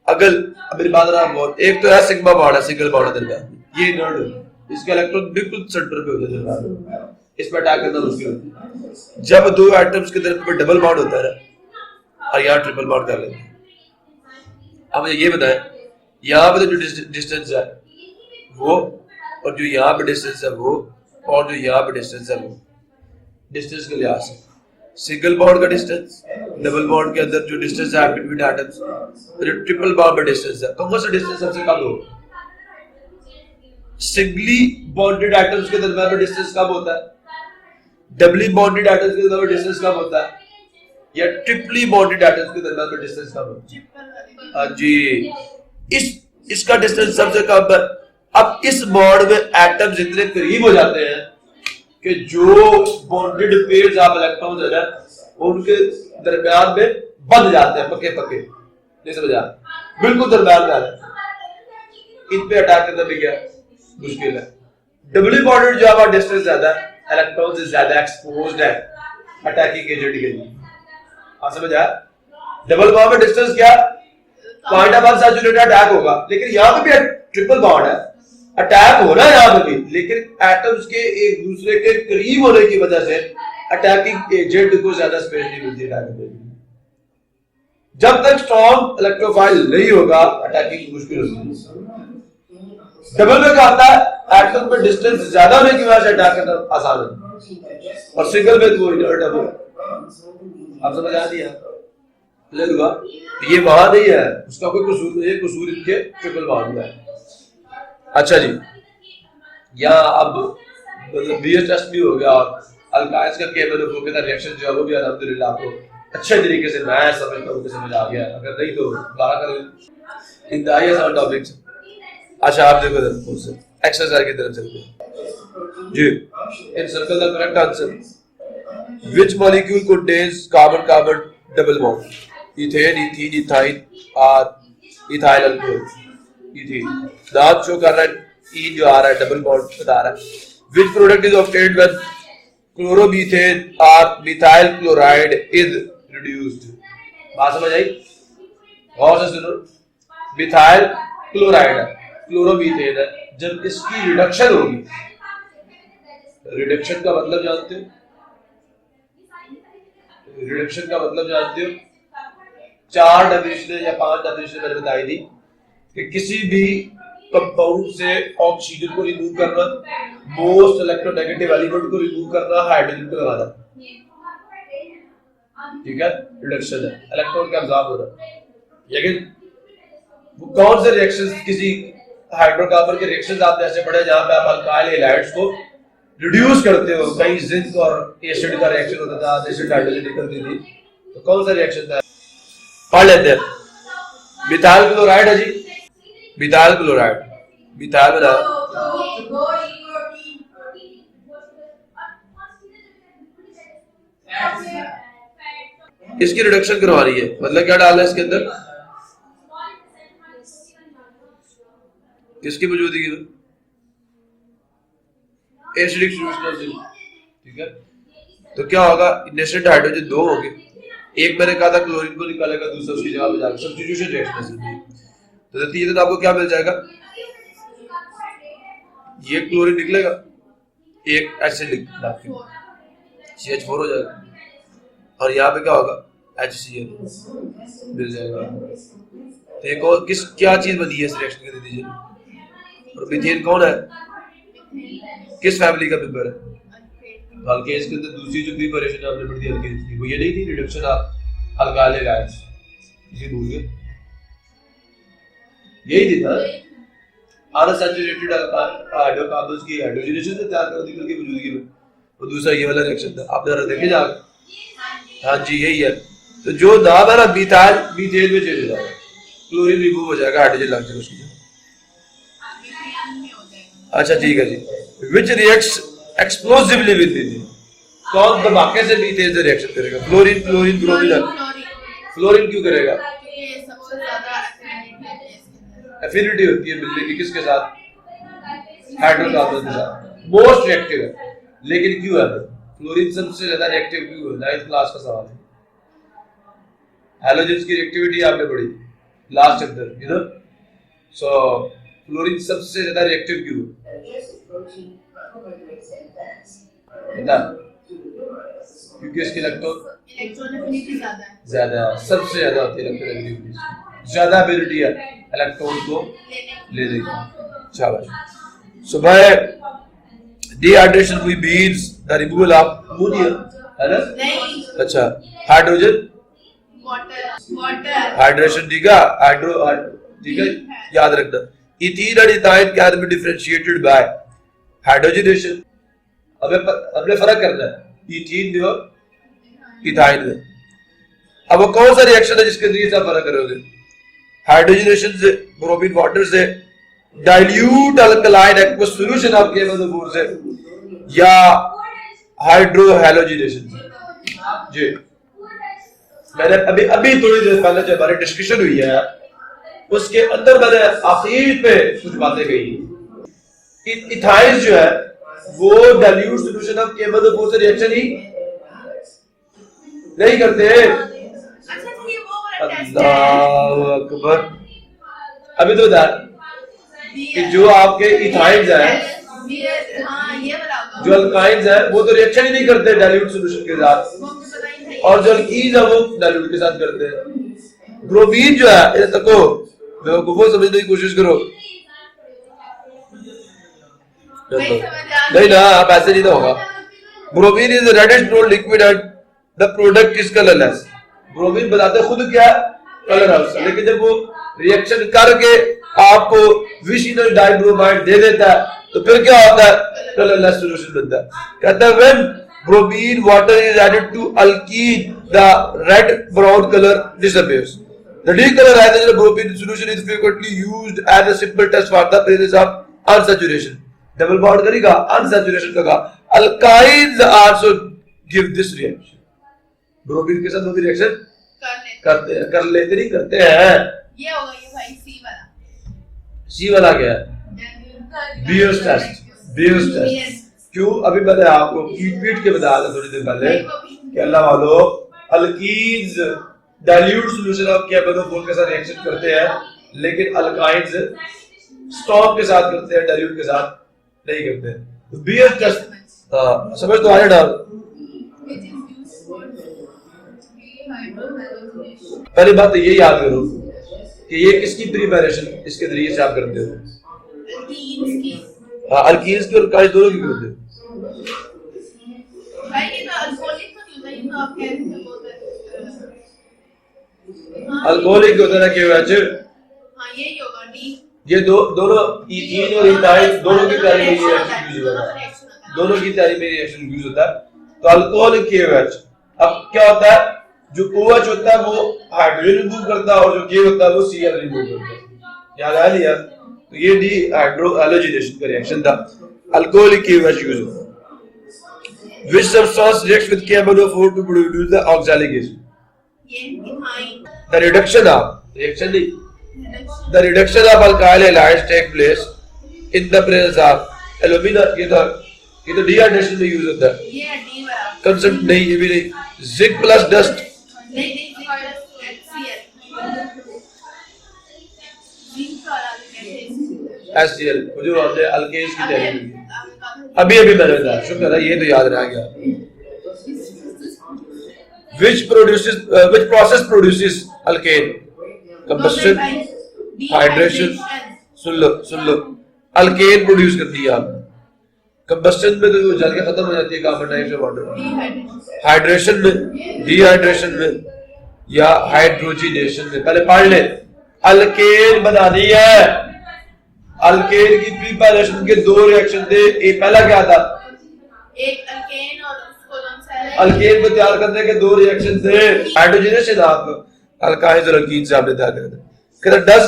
अगर मेरी बात रहा बॉन्ड, एक तो है सिग्मा बॉन्ड है, सिंगल बॉन्ड है दरमियान, ये इनर्ट है, इसके इलेक्ट्रॉन बिल्कुल सेंटर पे होते हैं दरमियान, इसमें अटैक करना मुश्किल होता है। जब दो एटम्स के दरमियान डबल बॉन्ड होता है और यहाँ ट्रिपल बॉन्ड कर लेते हैं। अब ये बताएं, यहाँ पे तो जो डिस्टेंस है वो, और जो यहाँ पे डिस्टेंस है वो, और जो यहाँ पे डिस्टेंस है वो, डिस्टेंस के लिहाज से सिंगल बॉन्ड का डिस्टेंस, डबल बॉन्ड के अंदर जो डिस्टेंस है बिटवीन एटम्स, जो ट्रिपल बॉन्ड में डिस्टेंस है, कौन सा डिस्टेंस सबसे कम होगा? सिंगली बॉन्डेड एटम्स के दरमियान में डिस्टेंस कम होता है, डबली बॉन्डेड एटम्स के दरमियान में डिस्टेंस कम होता है, या ट्रिपली बॉन्डेड एटम्स के दरमियान में डिस्टेंस कम होता है? हाँ जी, इसका डिस्टेंस सबसे कम है। अब इस बॉन्ड में एटम्स इतने करीब हो जाते हैं कि जो बॉन्डेड पेयर्स ऑफ इलेक्ट्रॉन्स है ना, उनके दरमियान में बंध जाते हैं, पक्के पक्के, नहीं समझा, बिल्कुल दरमियान में आ जाते हैं, इन पे अटैक करना भी क्या मुश्किल है। डबली बॉन्डेड जो हमारा डिस्टेंस ज्यादा है, इलेक्ट्रॉन से ज्यादा एक्सपोज्ड है अटैकिंग एजेंट के लिए, आप समझ आया? डबल बॉन्ड में डिस्टेंस क्या, पॉइंट ऑफ अनसैचुरेटेड अटैक होगा, लेकिन यहाँ पे भी ट्रिपल बॉन्ड है, अटैक हो रहा है यहाँ पे भी, लेकिन एटम्स के एक दूसरे के करीब होने की वजह से अटैकिंग एजेंट को ज्यादा स्पेस नहीं मिलती अटैक करने के लिए। जब तक स्ट्रॉन्ग इलेक्ट्रोफाइल नहीं होगा अटैकिंग मुश्किल होती है। डबल में क्या होता है, एटम में डिस्टेंस ज्यादा होने की वजह से अटैक करना आसान है, और सिंगल में तो इनर्ट है। आप समझ आ दिया? क्लियर हुआ? ये वहां नहीं है, उसका कोई कसूर नहीं है, कसूर इनके ट्रिपल बॉन्ड में है। अच्छा जी, यहाँ अब मतलब बीएस टेस्ट भी हो गया और अल्काइंस का केमोनोफो के साथ रिएक्शन जो है वो भी अल्हम्दुलिल्लाह आपको अच्छे तरीके से मैं समझता हूँ कि समझ आ गया, अगर नहीं तो दोबारा कर इंतहाई आसान टॉपिक्स। अच्छा आप देखो एक्सरसाइज की तरफ चलते हैं जी। Encircle the correct answer, which molecule contains carbon carbon double bond, ethane, ethene, ethyne और इथाइल अल्कोहल, इथीन। दांत शो कर रहा है, ई जो आ रहा है डबल बॉन्ड बता रहा है। Which product is obtained when chloromethane और मिथाइल क्लोराइड इज रिड्यूस्ड। बात समझ आई? गौर से सुनो, मिथाइल क्लोराइड है, क्लोरोमीथेन है, जब इसकी रिडक्शन होगी, रिडक्शन का मतलब जानते हो? रिडक्शन का मतलब जानते हो? 4 डेफिनेशन या 5 डेफिनेशन मैंने बताई थी कि किसी भी कंपाउंड से ऑक्सीजन को रिमूव करना, मोस्ट इलेक्ट्रोनेगेटिव एलिमेंट को रिमूव करना, हाइड्रोजन को लगाना, ठीक है, रिडक्शन है, इलेक्ट्रॉन का एब्जॉर्ब हो रहा है। लेकिन वो कौन से रिएक्शंस, किसी हाइड्रोकार्बन के रिएक्शंस आपने ऐसे पढ़े जहां पे आप अल्काइल हैलाइड्स को रिड्यूस करते हो, कहीं जिंक और एसिड का रिएक्शन होता था, एसिड हाइड्रोजन निकलती थी, तो कौन सा रिएक्शन था? पढ़ लेते हैं। मिथाइल क्लोराइड है जी, मिथाइल क्लोराइड, मिथाइल बना, इसकी रिडक्शन करवानी है, मतलब क्या डालना है इसके अंदर, किसकी मौजूदगी में? एसिडिक सॉल्यूशन, ठीक है। तो क्या होगा, नेशनल हाइड्रोजन 2 होंगे, एक मैंने कहा था क्लोरीन को निकालेगा, दूसरा उसकी जगह पे जाएगा, सब्स्टिट्यूशन रिएक्शन। तो नतीजे तो आपको क्या मिल जाएगा, ये क्लोरीन निकलेगा, एक एसिड CH4 हो जाएगा, और यहाँ पे क्या होगा, HCl मिल जाएगा। देखो किस क्या चीज बनी है इस रिएक्शन के नतीजे में, और मीथेन कौन है, किस फैमिली का मेंबर है? अल्केन्स के अंदर दूसरी जो प्रिपरेशन आपने पढ़ी थी अल्केन्स की, वो ये नहीं थी, रिडक्शन ऑफ अल्काइल हैलाइड्स, इसे भूल गए, यही थी ना, अनसैचुरेटेड हाइड्रोकार्बन्स की हाइड्रोजनेशन से तैयार करने की मौजूदगी में, वो दूसरा ये वाला रिएक्शन था, आप जरा देखे जाकर। हाँ जी यही है। तो जो नाम है ना मिथाइल, मीथेन में चले जाएगा, क्लोरीन रिमूव हो जाएगा, हाइड्रोजन लग जाएगा उसकी जगह। अच्छा ठीक है जी। Which reacts explosively with methane, कौन धमाके से मीथेन से रिएक्शन करेगा? Fluorine, chlorine, bromine. फ्लोरीन क्यों करेगा? एफिनिटी होती है मिलने की किसके साथ, हाइड्रोकार्बन के साथ, मोस्ट रिएक्टिव है। लेकिन क्यों है फ्लोरीन सबसे ज्यादा रिएक्टिव क्यों है? 9th क्लास का सवाल है। हैलोजेंस की रिएक्टिविटी आपने पढ़ी, last chapter, you know. So fluorine सबसे ज्यादा रिएक्टिव क्यों है? क्योंकि इसकी इलेक्ट्रॉन एफिनिटी ज्यादा है, सबसे ज्यादा होती है इलेक्ट्रॉन एफिनिटी, ज्यादा एबिलिटी है इलेक्ट्रॉन को लेने की। शाबाश। So by dehydration we means the removal of ammonia, है ना? नहीं, अच्छा, हाइड्रोजन वाटर हाइड्रेशन, ठीक है, हाइड्रो, ठीक है, याद रखना। इथीन और ethyne can be differentiated by hydrogenation. हमें फर्क करना है इथीन और इथाइन में। अब वो कौन सा रिएक्शन है जिसके जरिए आप फर्क करोगे? हाइड्रोजनेशन से, ब्रोमीन वाटर से, dilute alkaline aqueous solution of KMnO4 से, या हाइड्रोहैलोजिनेशन से। जी, मैंने अभी थोड़ी देर पहले जो हमारी डिस्कशन हुई है उसके अंदर मैंने आखिर पे कुछ बातें कही। इथाइन जो है वो डाइल्यूट सॉल्यूशन ऑफ केमोफोर से रिएक्शन ही नहीं करते। अल्लाह अकबर। अभी तो बता कि जो आपके इथाइन्स है, जो अल्काइन्स है, वो तो रिएक्शन ही नहीं करते डाइल्यूट सॉल्यूशन के साथ, और जो अल्कीन्स है वो डाइल्यूट के साथ करते हैं। ब्रोमीन जो है, ये तको बेवकूफों समझने की कोशिश करो। नहीं ना, आप ऐसे नहीं तो होगा। Bromine is reddish brown liquid and the product is colourless. Bromine बताते खुद क्या कलरलेस, लेकिन जब वो रिएक्शन करके आपको विशिनल डाइब्रोमाइड दे देता है तो फिर क्या होता है? कलरलेस सॉल्यूशन बनता है। कहता है when bromine water is added to alkene the red brown colour disappears. The decolorization of bromine solution is frequently used as a simple test for the presence of unsaturation. Double bond करेगा, unsaturation का। Alkynes also give this reaction. Bromine के साथ वो भी reaction करते हैं, कर लेते नहीं करते हैं। ये होगा ये भाई सी वाला। सी वाला क्या है? Bears test. बियर्स टेस्ट क्यों? अभी मैंने आपको पीट के बताया था थोड़ी देर पहले कि अल्लाह वालों, अल्कीन्स डाइल्यूट सॉल्यूशन ऑफ केमोफोर के साथ रिएक्शन करते हैं, लेकिन अल्काइन्स स्टॉप के साथ करते हैं, डाइल्यूट के साथ नहीं करते। तो बियर टेस्ट, हां समझ तो आ रहा है। पहली बात तो ये याद करो कि ये किसकी प्रिपरेशन इसके जरिए से आप करते हो? अल्कीन्स की। हां, अल्कीन्स की और अल्काइन्स दोनों की करते हो। भाई ये तो अल्कोहलिक तो नहीं होता, ये तो आप कह रहे हैं बहुत अल्कोहलिक होता है KOH। हां यही होगा डी। ये दोनों इथीन और इथाइल दोनों की तैयारी में रिएक्शन यूज होता है, दोनों की तैयारी में रिएक्शन यूज होता है। तो अल्कोहलिक KOH। अब क्या होता है? जो OH होता है वो हाइड्रोजन रिमूव करता है और जो K होता है वो Cl रिमूव करता है। याद आ लिया? तो ये डी हाइड्रोहैलोजिनेशन का रिएक्शन था। अल्कोहलिक KOH यूज होता है। Which substance reacts with KMnO4 to produce the oxalic acid? The reduction of reaction नहीं, the reduction of alkyl halides take place in the presence of alumina। ये तो dehydration में use होता है। ये D वाला कंसेंट नहीं, ये भी नहीं। जिंक प्लस डस्ट नहीं HCl, जो हमने अल्केन्स की तैयारी की अभी मैंने बताया। शुक्र है, ये तो याद रह गया। Which process produces alkane? Combustion, hydration। Soon low, alkane produce करती है आप। कंबस्शन में तो जल के खत्म हो जाती है कार्बन डाइऑक्साइड वाटर। हाइड्रेशन में, डिहाइड्रेशन में, या हाइड्रोजिनेशन में। पहले पढ़ ले, अल्केन बनानी है। अल्केन की प्रिपरेशन के दो रिएक्शन थे। एक पहला क्या था? एक अल्केन और अल्केन को तैयार करने के दो रिएक्शन थे। हाइड्रोजनेशन आप अल्काइन्स और अल्कीन से आपने तैयार करना। कहता does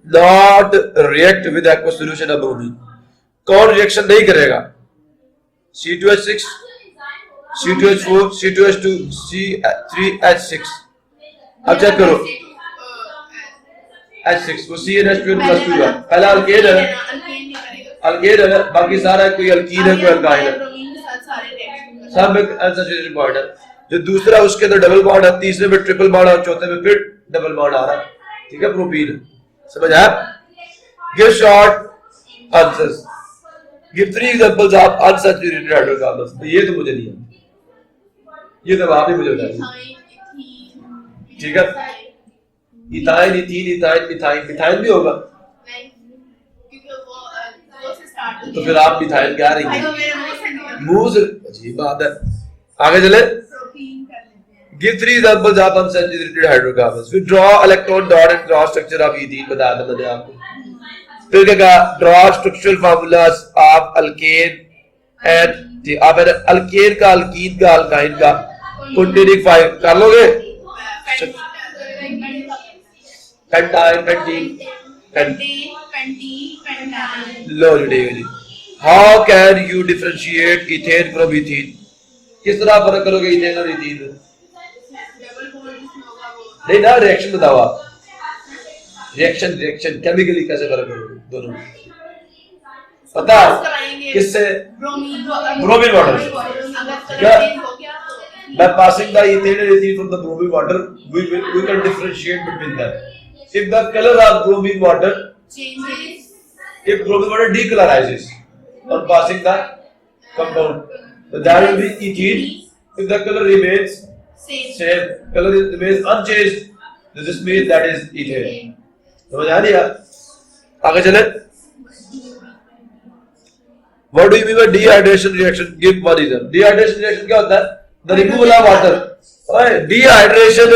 not react with aqueous solution of bromine. कौन रिएक्शन नहीं करेगा? C2H6, C2H4, C2H2, C3H6। अब चेक करो, H6 वो CnH2n+2 है। पहला अल्केन है, बाकी सारा कोई अल्कीन है, कोई अल्काइन है, सब में अनसैचुरेटेड बॉन्ड है। जो दूसरा उसके अंदर डबल बॉन्ड है, तीसरे में ट्रिपल बॉन्ड है, चौथे में फिर डबल बॉन्ड आ रहा है, ठीक है, प्रोपीन। समझ आया? Give short answers, give 3 examples of unsaturated hydrocarbons. ये तो मुझे नहीं आता, ये तो आपने मुझे बताया, ठीक है। इथाइन, इथीन, इथाइन, मिथाइन, मिथाइन भी होगा, तो फिर आप मिथाइल क्या रही है? मुंह से, अजीब बात है। आगे चले, give 3 examples of unsaturated hydrocarbons. फिर draw electron dot and cross structure of ethene, बताया था मैंने आपको। फिर क्या कहा? Draw structural formulas of alkane and आप अल्केन का, अल्कीन का, अल्काइन का कोंटेनिक 5 कर लोगे? पेंटाइन, पेंटीन, लो जी। How can you differentiate ethane from ethene? किस तरह फर्क करोगे इथेन और इथीन में? नहीं ना, रिएक्शन बताओ आप, रिएक्शन केमिकली कैसे फर्क करोगे दोनों में? पता है किससे? Bromine water. क्या? By passing the ethane and ethene from the bromine water, we can differentiate between them. If the color of bromine water changes, if bromine water decolorizes on passing the compound, so that will be ethene. If the color remains same, color remains unchanged, this means that is ethane. समझ आ रही है? आगे चले। What do you mean by dehydration reaction? Give one reason. Dehydration reaction क्या होता है? The removal of water. Dehydration.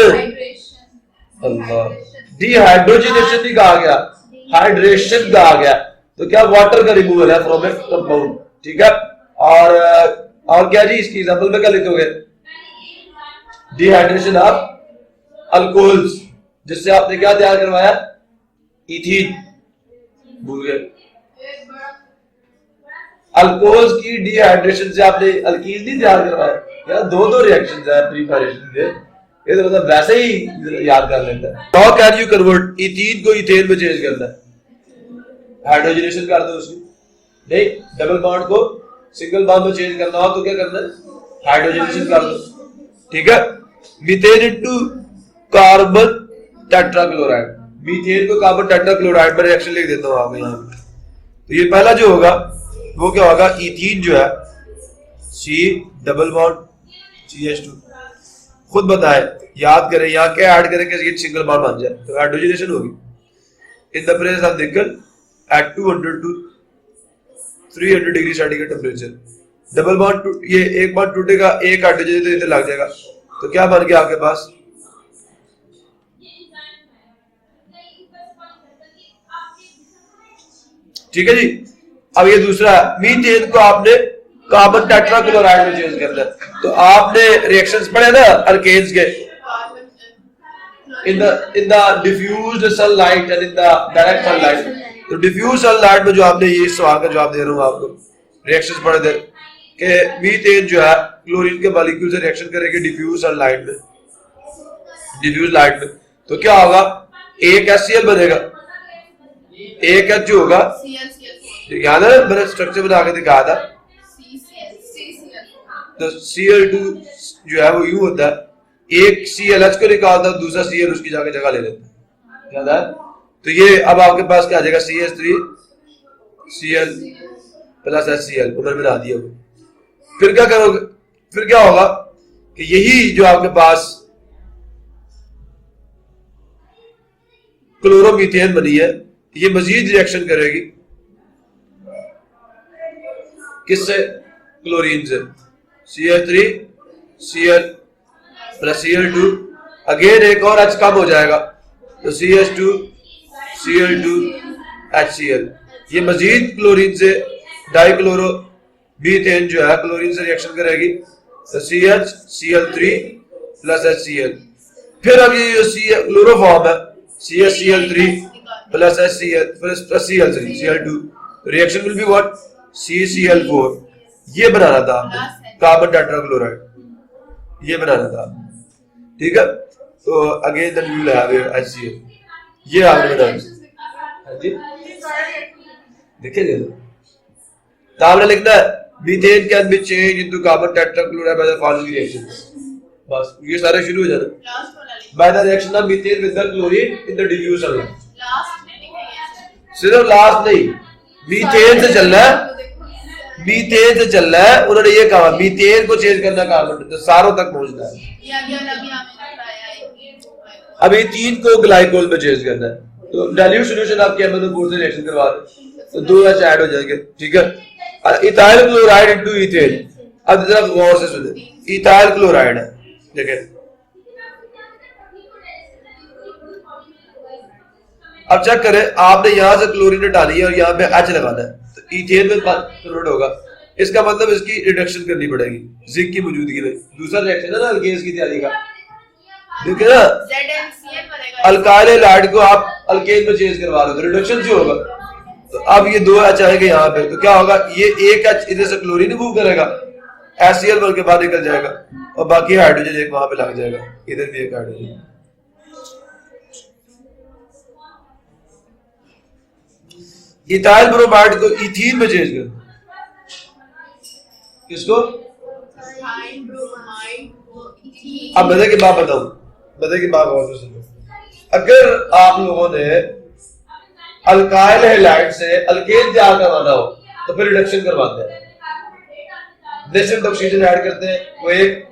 Allah, dehydrogenation नहीं कहा गया, हाइड्रेशन कहा गया। तो क्या वाटर का रिमूवल है फ्रॉम ए कंपाउंड, ठीक है। और क्या जी, इसकी एग्जांपल में क्या लिखोगे? डिहाइड्रेशन ऑफ अल्कोहल्स, जिससे आपने क्या तैयार करवाया? इथीन, भूल गए। अल्कोहल्स की डिहाइड्रेशन से आपने अल्कीन नहीं तैयार करवाया। यार दो रिएक्शंस है प्रिपरेशन के, ये तो मतलब वैसे ही याद कर लेता है। How can you convert ethene को इथेन में चेंज करना है? हाइड्रोजनेशन कर दो उसकी, नहीं, डबल बॉन्ड को सिंगल बॉन्ड में चेंज करना हो तो क्या करना है? हाइड्रोजनेशन कर दो, ठीक है। Methane into carbon tetrachloride, methane को कार्बन टेट्राक्लोराइड में रिएक्शन लिख देता हूं आपको यहाँ। तो ये पहला जो होगा वो क्या होगा? इथीन जो है C डबल बॉन्ड CH2, खुद बताए, याद करें यहाँ क्या ऐड करें कि ये सिंगल बॉन्ड बन जाए, तो हाइड्रोजनेशन होगी in the presence of nickel at 200 to 300 degree centigrade temperature. Double bond, ये एक बॉन्ड टूटेगा, एक हाइड्रोजन तो इधर लग जाएगा, तो क्या बन गया आपके पास? ठीक है जी। अब ये दूसरा, मीथेन को आपने कार्बन टेट्राक्लोराइड में चेंज करना है, तो आपने रिएक्शंस पढ़े ना अल्केन्स के, in the diffused sunlight and in the direct sunlight. तो डिफ्यूज सनलाइट में जो आपने, ये सवाल का जवाब दे रहा हूं आपको, रिएक्शंस पढ़े थे कि मीथेन जो है क्लोरीन के मॉलिक्यूल से रिएक्शन करेगी डिफ्यूज सनलाइट में, डिफ्यूज लाइट में, तो क्या होगा? एक HCl बनेगा, एक H जो होगा, याद है मैंने स्ट्रक्चर बना के दिखाया था, तो Cl2 जो है वो यूं होता है, एक ClH को निकालता है, दूसरा Cl उसकी जाके जगह ले लेता है, याद है? तो ये अब आपके पास क्या आ जाएगा? CH3 Cl प्लस HCl, उन्होंने बना दिया वो। फिर क्या करोगे? फिर क्या होगा कि यही जो आपके पास क्लोरोमीथेन बनी है, ये मजीद रिएक्शन करेगी किससे? क्लोरीन से। CH3 Cl plus Cl2, again एक और H कम हो जाएगा, तो CH2 Cl2 HCl, ये मजीद क्लोरीन से डाइक्लोरो मीथेन जो है क्लोरीन से रिएक्शन करेगी, तो CH Cl3 प्लस HCl। फिर अब ये जो क्लोरोफॉर्म है CH Cl3 plus HCl plus Cl3 Cl2, reaction will be what? CCl4, ये बनाना था कार्बन टेट्राक्लोराइड, ये बनाना था, ठीक है। तो again then we will have HCl, ये आपने बनाना जी, देखिए तो आपने लिखना है methane can be change into carbon tetrachloride by the following reactions. बस ये सारे शुरू हो जाते लास्ट वाला लिखो। By the reaction of methane with the chlorine in the diffuse solvent. Last में लिखेंगे। सिर्फ लास्ट नहीं, मीथेन से चलना है, मीथेन से चलना है। उन्होंने ये कहा मीथेन को चेंज करना कार्बन तो सारों तक पहुंचना है। ये अभी हमें बताया है। अभी 3 को ग्लाइकोल में चेंज करना है। तो डाइल्यूट सॉल्यूशन आप केमिकल से रिएक्शन करवा दें तो 2 H ऐड हो जाएंगे, ठीक है। Ethyl chloride into ethane. अब जरा गौर से सुने, इथाइल क्लोराइड है, देखें। अब चेक करें, आपने यहां से क्लोरीन हटानी है और यहाँ पे H लगाना है तो इथेन में कन्वर्ट होगा। इसका मतलब इसकी रिडक्शन करनी पड़ेगी जिंक की मौजूदगी में। दूसरा रिएक्शन है ना अल्केन्स की तैयारी का, देखिए ना, ZnCl बनेगा। अल्काइल हैलाइड को आप अल्केन में चेंज करवा लो, रिडक्शन से होगा। तो अब ये 2 H आएंगे यहाँ पे, तो क्या होगा, ये 1 H इधर से क्लोरीन मूव करेगा, HCl बन के बाहर निकल जाएगा और बाकी हाइड्रोजन एक वहां पे लग जाएगा, इधर भी एक हाइड्रोजन। इथाइल ब्रोमाइड को इथीन में चेंज कर, किसको? अब बदे की बात बताऊं, बदे की बात और सुनो। अगर आप लोगों ने अल्काइल हैलाइड से अल्केन तैयार करवाना हो तो फिर रिडक्शन करवाते हैं, नेचुरल ऑक्सीजन ऐड करते हैं, वो एक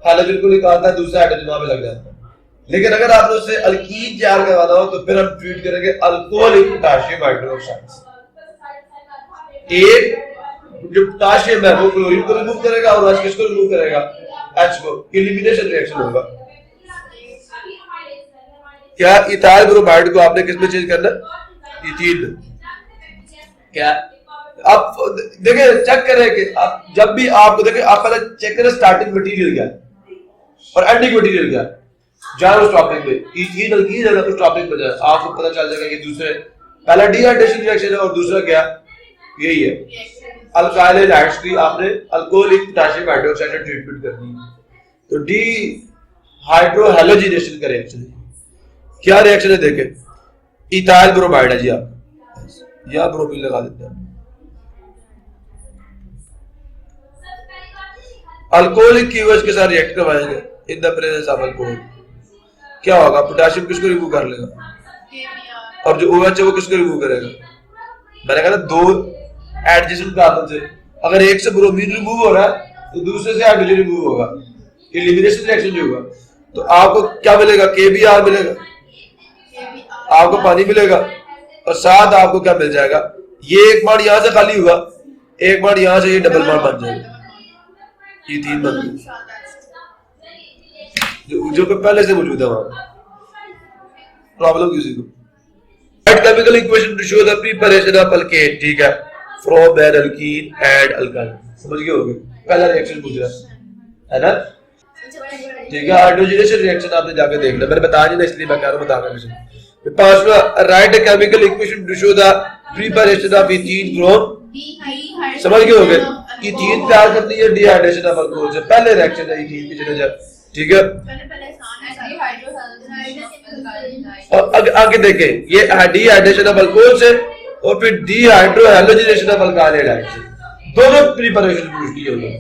हाइड्रोजन को निकालता है, दूसरा हाइड्रोजन वहां पे लग जाता है। लेकिन अगर आपने उससे अल्कीन तैयार करवाना हो तो फिर हम ट्रीट करेंगे अल्कोहलिक पोटेशियम हाइड्रोक्साइड। एक जो पोटेशियम है वो क्लोरीन को रिमूव करेगा और H किसको रिमूव करेगा, H को। एलिमिनेशन रिएक्शन होगा। क्या इथाइल ब्रोमाइड को आपने किस में चेंज करना, इथीन में। क्या आप देखिए, चेक करें कि आप जब भी आपको देखें, आप पहले चेक करें स्टार्टिंग मटेरियल क्या है और एंडिंग मटेरियल क्या है। जहां उस टॉपिक पे इथीन अल्कीन है उस टॉपिक पे जाए, आपको पता चल जाएगा कि दूसरे पहला डिहाइड्रेशन रिएक्शन है और दूसरा क्या, यही है अल्काइल हैलाइड्स की आपने अल्कोहलिक पोटेशियम हाइड्रोक्साइड से ट्रीटमेंट करनी है। तो डी हाइड्रोहैलोजिनेशन का रिएक्शन है। क्या रिएक्शन है देखें, इथाइल ब्रोमाइड है जी, आप यहां ब्रोमीन लगा देते हैं, अल्कोहलिक कीवर्ड्स के साथ रिएक्ट करवाएंगे इन द प्रेजेंस ऑफ अल्कोहल। क्या होगा, पोटेशियम किसको रिमूव कर लेगा और जो OH है वो किसको रिमूव करेगा। मैंने कहा 2 एडजेसेंट कार्बन से अगर एक से ब्रोमीन रिमूव हो रहा है तो दूसरे से हाइड्रोजन रिमूव होगा, एलिमिनेशन रिएक्शन जो होगा। तो आपको क्या मिलेगा, KBr मिलेगा, आपको पानी मिलेगा और साथ आपको क्या मिल जाएगा, ये एक बार यहां से खाली होगा, एक बार यहां से ये डबल बार बन जाएगा, ये 3 बन गए जो पहले से मौजूद है वहां। प्रॉब्लम किसी को chemical equation to show the preparation of alkane, ठीक है, from an alkene and alkyne. समझ गए होगे, पहला रिएक्शन पूछ रहा है ना, ठीक है। हाइड्रोजनेशन रिएक्शन आपने जाके देखना, मैंने बताया नहीं ना इसलिए मैं कह रहा हूं, बता रहा हूं। पांचवा, right a chemical equation to show the preparation of ethene from, समझ गए होगे, इथीन तैयार करनी है डिहाइड्रेशन ऑफ अल्कोहल से, पहले रिएक्शन है इथीन की जगह, ठीक है। और आगे देखें, ये डिहाइड्रेशन ऑफ अल्कोहल से और फिर डिहाइड्रोहैलोजिनेशन ऑफ अल्काइल हैलाइड से, दोनों प्रिपरेशन पूछती है उन्होंने,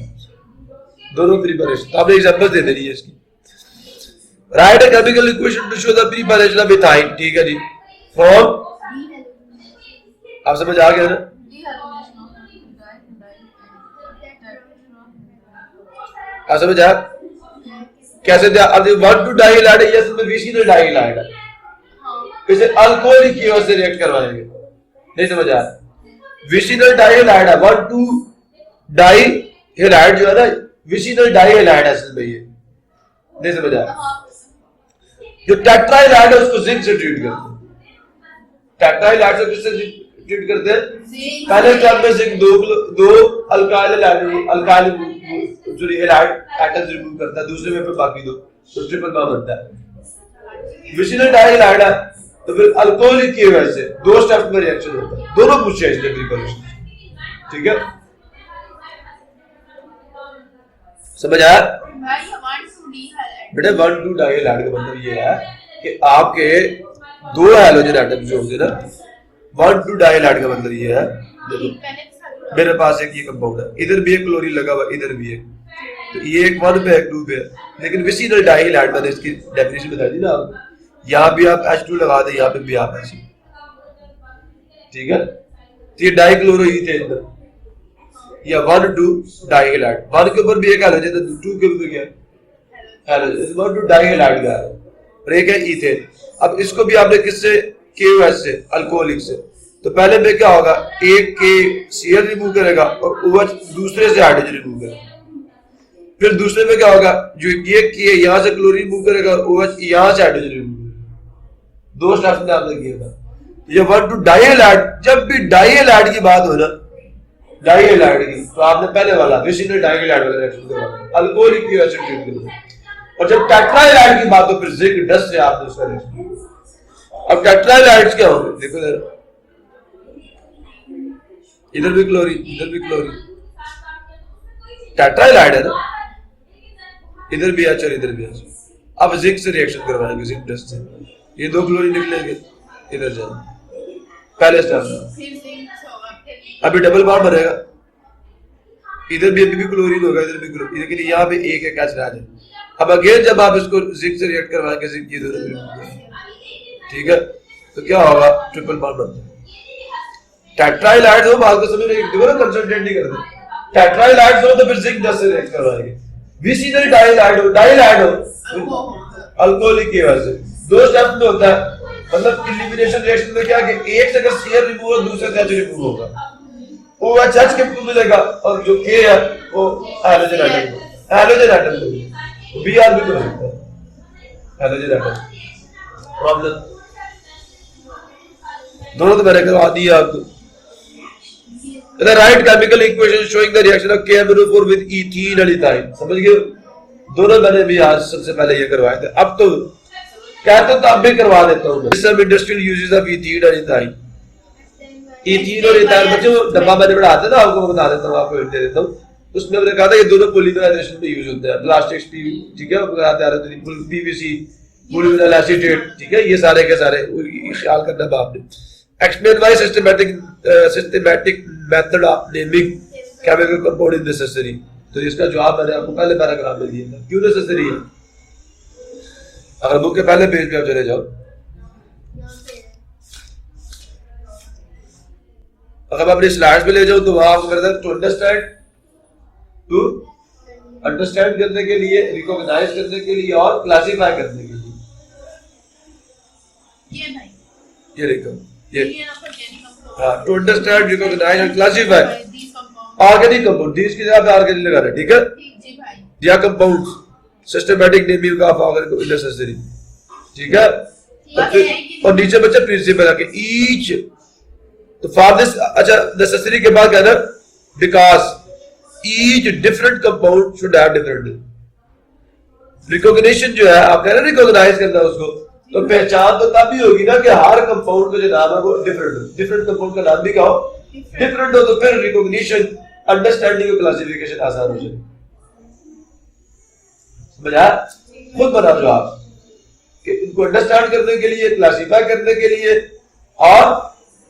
दोनों प्रिपरेशन। तो आपने एग्जांपल दे देनी है इसकी। Right a chemical equation to show the preparation of ethyne, ठीक है जी, फ्रॉम, आप समझ आ गया ना, आप समझ आ कैसे दिया। अब 1 to डाइहाइलाइड है, इसमें विशिनल डाइहाइलाइड है, इसे अल्कोहलिक कीवर्ड से रिएक्ट करवाएंगे, नहीं समझ आ रहा, विशिनल डाइहाइलाइड है, 1 to डाइहाइलाइड जो है ना, विशिनल डाइहाइलाइड है असल में, ये नहीं समझ आ रहा। जो टेट्राहाइलाइड है उसको जिंक से ट्रीट करते हैं, टेट्राहाइलाइड से किससे ट्रीट करते हैं, पहले स्टेप में जिंक दो अल्काइल हैलाइड एटम्स रिमूव करता है, दूसरे में फिर बाकी दो, तो ट्रिपल बॉन्ड बनता है। विशिनल डाइहाइलाइड है तो फिर अल्कोहलिक की वजह से 2 स्टेप में रिएक्शन होता है, दोनों पूछे हैं इसके प्रिपरेशन, ठीक है, समझ आया बेटा। 1 to डाइहाइलाइड का मतलब ये है कि आपके 2 हैलोजन एटम्स जो होंगे ना, 1 to डाइहाइलाइड का मतलब ये है, देखो मेरे पास एक ये कंपाउंड है, इधर भी एक क्लोरीन लगा हुआ, इधर भी एक, तो ये एक 1 पे है, 2 पे है, लेकिन विसिनल डाइहैलाइड मैंने इसकी डेफिनेशन बता दी ना आपको। यहाँ भी आप H2 लगा दें, यहाँ पे भी आप H, ठीक है। तो ये डाइक्लोरोईथेन, या 1 2 डाइहैलाइड, 1 के ऊपर भी एक हैलोजन है, 2 के ऊपर क्या हैलोजन, इस 1 2 डाइहैलाइड का है, और एक है ईथेन। अब इसको भी आपने किससे, KOH से, अल्कोहलिक से। तो पहले में क्या होगा, एक KCl रिमूव करेगा और OH दूसरे से हाइड्रोजन रिमूव करेगा। फिर दूसरे में क्या होगा, जो ये K यहाँ से क्लोरीन रिमूव करेगा और OH यहाँ से हाइड्रोजन रिमूव करेगा। 2 स्टेप्स में आपने किया था। ये 1 2 डाइहैलाइड, जब भी डाइहैलाइड की बात हो ना, डाइहैलाइड की, तो आपने पहले वाला विसिनल डाइहैलाइड वाला रिएक्शन करवाना, अल्कोहलिक की एसिड ट्रीट करना। और जब टेट्राहैलाइड की बात हो, फिर जिंक डस्ट से आपने उसका रिएक्शन। अब टेट्राहैलाइड्स क्या होंगे, देखो जरा, इधर भी क्लोरीन, इधर भी क्लोरीन, टेट्राहैलाइड है ना, इधर भी H और इधर भी H। अब जिंक से रिएक्शन करवाएंगे, जिंक डस्ट से, ये 2 क्लोरीन निकलेंगे, इधर जाए पहले स्टेप में। अभी डबल बॉन्ड बनेगा, इधर भी अभी भी क्लोरीन होगा, इधर भी क्लोरीन, लेकिन यहाँ पे एक H रह जाए। अब अगेन जब आप इसको जिंक से रिएक्ट करवाएंगे, जिंक ये दोनों, ठीक है, तो क्या होगा, ट्रिपल बॉन्ड बनता है। टेट्राहैलाइड हो, बात को समझ रहे हैं, देखो ना, कंसंट्रेट नहीं करते। टेट्राहैलाइड हो तो फिर जिंक डस्ट से रिएक्ट करवाएंगे। विसिनल डाइहैलाइड हो, डाइहैलाइड हो, अल्कोहलिक की वजह से 2 स्टेप में होता है। मतलब एलिमिनेशन रिएक्शन में क्या कि एक से अगर Cl रिमूव हो, दूसरे से H रिमूव होगा, OH H के रूप में मिलेगा, और जो K है वो halogen atom, halogen atom Br भी तो हो सकता है, हैलोजन एटम। प्रॉब्लम दोनों तो मैंने करवा दिया आपको। The right chemical equation showing the reaction of KMnO4 with ethene and ethyne, समझ गए? दोनों मैंने भी आज सबसे पहले ये करवाए थे। अब तो कहते तो अब भी करवा देता हूँ। Some industrial uses of ethene and ethyne, ethene और ethyne, बच्चों डब्बा मैंने बढ़ाते हैं ना, आपको बता देता हूँ, आपको दे देता हूँ। उसमें हमने कहा था ये दोनों पॉलीमराइजेशन में यूज होते हैं। प्लास्टिक्स, ठीक है, बताते आ रहे थे, PVC, पॉलीविनाइल एसीटेट, ठीक है, ये सारे के सारे ख्याल करना है आपने। Explain why systematic method of naming chemical compound is necessary। तो इसका जवाब मैंने आपको पहले पैराग्राफ में दिया था, क्यों नेसेसरी है। अगर बुक के पहले पेज पे आप चले जाओ, अगर अपनी स्लाइड्स पे ले जाओ, तो वहां आपको कहता है टू अंडरस्टैंड करने के लिए, रिकॉग्नाइज करने के लिए और क्लासिफाई करने के लिए। ये देखो, ये to understand, recognise and classify organic compound, these की जगह पे ऑर्गेनिक लगा रहे, ठीक है, या compounds, systematic naming of organic necessary, ठीक है। और नीचे बच्चा प्रिंसिपल है कि ईच, तो फॉर दिस, अच्छा नेसेसरी के बाद कहना because each different compound should have different recognition, जो है आप कह रहे हैं रिकॉग्नाइज करना उसको, तो पहचान तो तभी होगी ना कि हर कंपाउंड का जो नाम है वो डिफरेंट, डिफरेंट कंपाउंड का नाम भी क्या हो, डिफरेंट हो, तो फिर रिकॉग्निशन, अंडरस्टैंडिंग और क्लासिफिकेशन आसान हो जाए। समझा? खुद बता दो आप कि इनको अंडरस्टैंड करने के लिए, क्लासिफाई करने के लिए और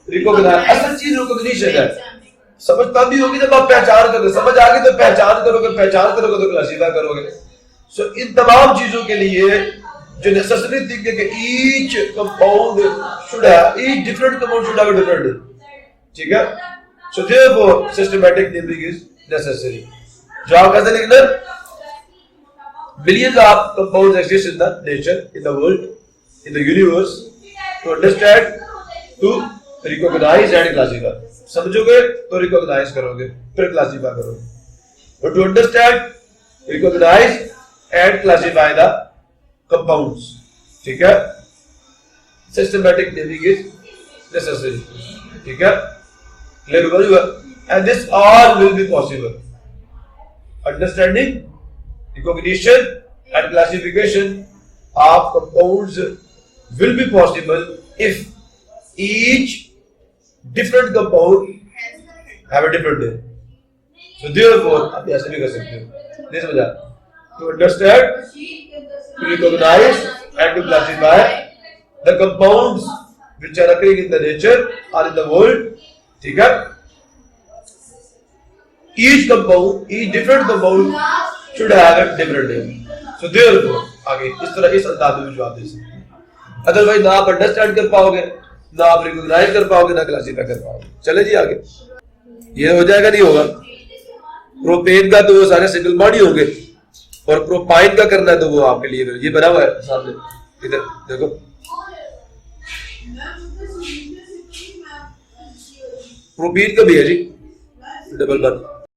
रिकॉग्नाइज, असल चीज रिकॉग्निशन है। समझ तभी होगी जब आप पहचान करोगे, समझ आ गई तो पहचान करोगे, पहचान करोगे तो क्लासिफाई करोगे। सो इन तमाम चीजों के लिए जो नेसेसरी थिंग है कि each compound should have, each different compound should have different, ठीक है। So therefore systematic naming is necessary. जवाब कैसे लिखना? Billions of compounds exist in the nature, in the world, in the universe. To understand, to recognize and classify. समझोगे तो recognize करोगे, फिर classify करोगे. But to understand, recognize and classify the compounds. ठीक है? Systematic naming is necessary. ठीक है? Clear हुआ? And this all will be possible. Understanding, recognition and classification of compounds will be possible if each different compound have a different name. So therefore, आप ऐसे भी कर सकते हो। नहीं समझा? To understand, to recognize and to classify the compounds which are occurring in the nature or in the world, ठीक है? Each compound, each different compound should have a different name. So therefore आगे इस तरह इस अंदाज में जवाब दे सकते हैं। अदरवाइज ना आप अंडरस्टैंड कर पाओगे, ना आप रिकॉग्नाइज कर पाओगे, ना क्लासीफाई कर पाओगे। चले जी आगे, ये हो जाएगा नहीं होगा। प्रोपेन का तो वो सारे सिंगल बॉन्ड ही होंगे, और प्रोपाइन का करना है तो वो आपके लिए ये बना हुआ है सामने, इधर देखो। प्रोपीन का भी है जी डबल बॉन्ड।